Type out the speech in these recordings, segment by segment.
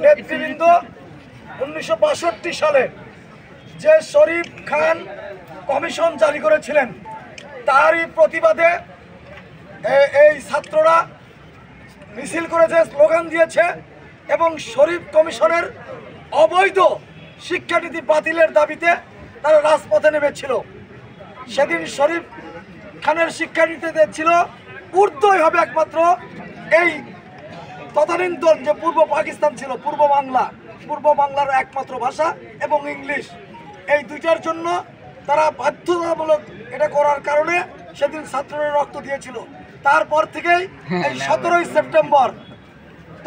নেতৃবৃন্দ 1962 সালে যে শরীফ খান কমিশন জারি করেছিলেন তারই প্রতিবাদে এই ছাত্ররা মিছিল করেছে, স্লোগান দিয়েছে এবং শরীফ কমিশনের অবৈধ শিক্ষানীতি বাতিলের দাবিতে তারা রাজপথে নেমেছিল। সেদিন শরীফ খানের শিক্ষানীতিতে ছিল উর্দুই হবে একমাত্র এই তদানীন্তন যে পূর্ব পাকিস্তান ছিল, পূর্ব বাংলার একমাত্র ভাষা এবং ইংলিশ, এই দুইটার জন্য তারা বাধ্যতামূলক এটা করার কারণে সেদিন ছাত্ররা রক্ত দিয়েছিল। তারপর থেকেই এই 17ই সেপ্টেম্বর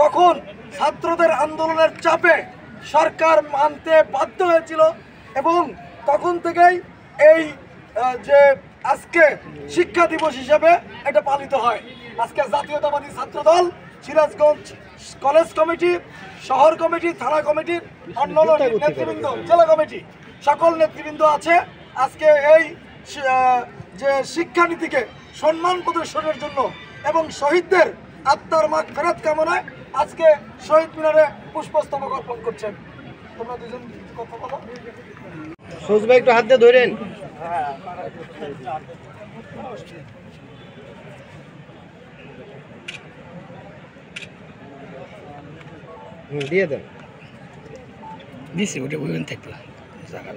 তখন ছাত্রদের আন্দোলনের চাপে সরকার মানতে বাধ্য হয়েছিল এবং তখন থেকেই এই যে আজকে শিক্ষা দিবস হিসেবে এটা পালিত হয়। আজকে জাতীয়তাবাদী ছাত্রদল, সিরাজগঞ্জ কলেজ কমিটি, শহর কমিটি, থানা কমিটির অন্যান্য নেতৃবৃন্দ, জেলা কমিটি সকল নেতৃবৃন্দ আছে। আজকে এই যে শিক্ষানীতিকে সম্মান প্রদর্শনের জন্য এবং শহীদদের আত্মার মাগফিরাত কামনায় আজকে শহীদ মিনারে পুষ্পস্তবক অর্পণ করছেন। তোমরা দুজন কথা বলো। সুজ ভাই একটু হাত দিয়ে ধরেন। দিয়ে দেন। দিছি ওটা বলবেন থাকলো জায়গা